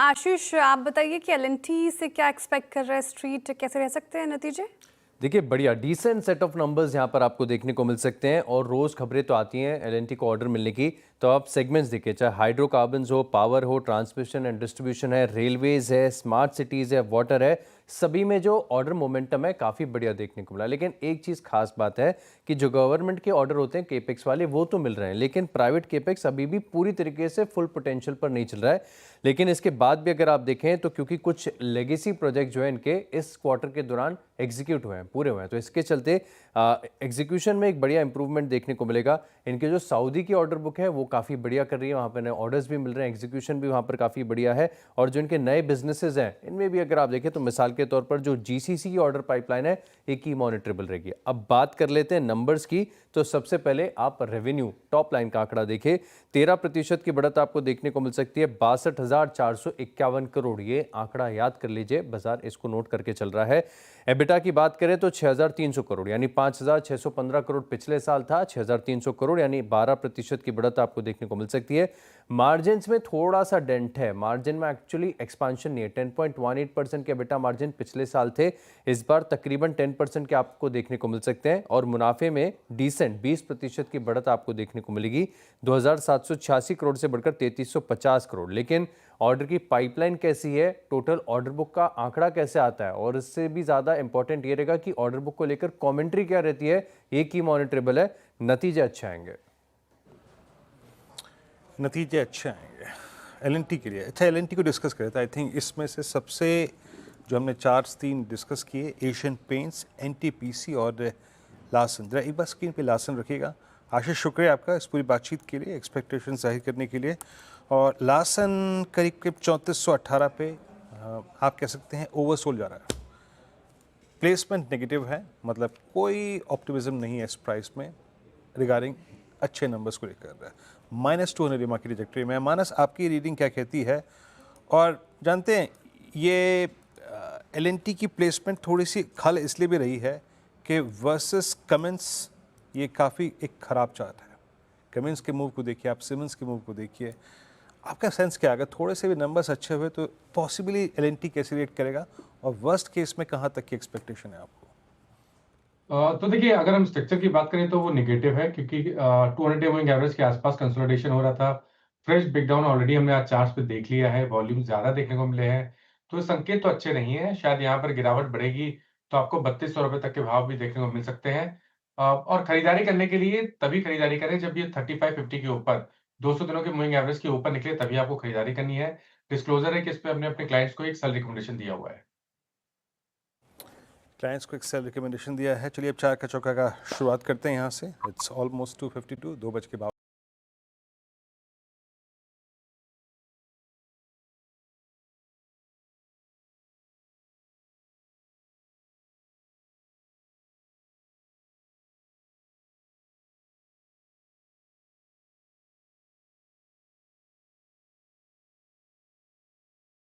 आशीष, आप बताइए कि एल&टी से क्या एक्सपेक्ट कर रहा है स्ट्रीट, कैसे रह सकते हैं नतीजे? देखिए, बढ़िया डिसेंट सेट ऑफ नंबर्स यहाँ पर आपको देखने को मिल सकते हैं और रोज खबरें तो आती हैं एल&टी को ऑर्डर मिलने की। तो आप सेगमेंट्स देखिए, चाहे हाइड्रोकार्बन्स हो, पावर हो, ट्रांसमिशन एंड डिस्ट्रीब्यूशन है, रेलवेज है, स्मार्ट सिटीज़ है, वाटर है, सभी में जो ऑर्डर मोमेंटम है काफ़ी बढ़िया देखने को मिला। लेकिन एक चीज़ खास बात है कि जो गवर्नमेंट के ऑर्डर होते हैं केपेक्स वाले, वो तो मिल रहे हैं, लेकिन प्राइवेट केपेक्स अभी भी पूरी तरीके से फुल पोटेंशियल पर नहीं चल रहा है। लेकिन इसके बाद भी अगर आप देखें तो क्योंकि कुछ लेगेसी प्रोजेक्ट जो है इनके इस क्वार्टर के दौरान एग्जीक्यूट हुए हैं, पूरे हुए हैं, तो इसके चलते एग्जीक्यूशन में एक बढ़िया इंप्रूवमेंट देखने को मिलेगा। इनके जो सऊदी की ऑर्डर बुक है वो काफ़ी बढ़िया कर रही है, वहाँ पर नए ऑर्डर्स भी मिल रहे हैं, एग्जीक्यूशन भी वहाँ पर काफ़ी बढ़िया है। और जो इनके नए बिजनेसेस हैं इनमें भी अगर आप देखें तो मिसाल के तौर पर जो जीसीसी की ऑर्डर पाइपलाइन है एक ही मॉनिटरेबल रहेगी। अब बात कर लेते हैं नंबर्स की, तो सबसे पहले आप रेवेन्यू टॉप लाइन का आंकड़ा देखें, 13% की बढ़त आपको देखने को मिल सकती है, 62,451 करोड़। ये आंकड़ा याद कर लीजिए, बाजार इसको नोट करके चल रहा है। एबिटा की बात करें तो 6,300 करोड़, यानी 5,615 करोड़ पिछले साल था, 6,300 करोड़ यानी 12% की बढ़त आपको देखने को मिल सकती है। मार्जिन में थोड़ा सा डेंट है, मार्जिन में एक्चुअली एक्सपांशन नहीं है, 10.18% के एबिटा मार्जिन पिछले साल थे, इस बार तकरीबन 10% के आपको देखने को मिल सकते हैं। और मुनाफे में डिसेंट 20% की बढ़त आपको देखने को मिलेगी, 2,786 करोड़ से बढ़कर 3,350 करोड़। लेकिन ऑर्डर की पाइपलाइन कैसी है, टोटल ऑर्डर बुक का आंकड़ा कैसे आता है, और इससे भी ज़्यादा इंपॉर्टेंट ये रहेगा कि ऑर्डर बुक को लेकर कमेंट्री क्या रहती है, एक ही मॉनिटरेबल है, नतीजे अच्छे आएंगे। नतीजे अच्छे आएंगे एल&टी के लिए। अच्छा, एल&टी को डिस्कस करें तो आई थिंक इसमें से सबसे जो हमने चार्ट्स 3 डिस्कस किए, एशियन पेंट्स, एनटीपीसी और लार्सन। जरा एक बार स्क्रीन पे लार्सन रखिएगा। आशीष, शुक्रिया आपका इस पूरी बातचीत के लिए, एक्सपेक्टेशन जाहिर करने के लिए। और लार्सन करीब करीब 3418 पे आप कह सकते हैं ओवरसोल्ड जा रहा है। प्लेसमेंट नेगेटिव है, मतलब कोई ऑप्टिमिज्म नहीं है इस प्राइस में रिगार्डिंग अच्छे नंबर्स को लेकर। -200 EMA की ट्रैजेक्टरी में। मानस, आपकी रीडिंग क्या कहती है? और जानते हैं ये एल&टी की प्लेसमेंट थोड़ी सी खल इसलिए भी रही है कि वर्सेस कमिंस ये काफ़ी एक ख़राब चार्ट है। कमिंस के मूव को देखिए, आप सिमंस के मूव को देखिए, आपका सेंस क्या? अगर थोड़े से भी नंबर्स अच्छे हुए तो पॉसिबली एल&टी कैसे रिएक्ट करेगा, और वर्स्ट केस में कहाँ तक की एक्सपेक्टेशन है आपको? तो देखिए, अगर हम स्ट्रक्चर की बात करें तो वो नेगेटिव है, क्योंकि 200 डे मूविंग एवरेज के आसपास कंसोलिडेशन हो रहा था। फ्रेश ब्रेकडाउन ऑलरेडी हमने आज चार्ट्स पे देख लिया है, वॉल्यूम ज़्यादा देखने को मिले हैं, तो संकेत तो अच्छे नहीं है। शायद यहाँ पर गिरावट बढ़ेगी तो आपको 3200 रुपए तक के भाव भी देखने को मिल सकते हैं। और खरीदारी करने के लिए तभी खरीदारी करें जब ये 3550 के ऊपर 200 दिनों के मूविंग एवरेज के ऊपर निकले, तभी आपको खरीदारी करनी है। डिस्क्लोजर है कि इस पे हमने अपने क्लाइंट्स को एक सेल रिकमेंडेशन दिया हुआ है। क्लाइंट्स को एक सेल रिकमेंडेशन दिया है। चलिए अब चार का चौका का शुरुआत करते हैं यहाँ से। इट्स ऑलमोस्ट 2:52, 2 बज के बाद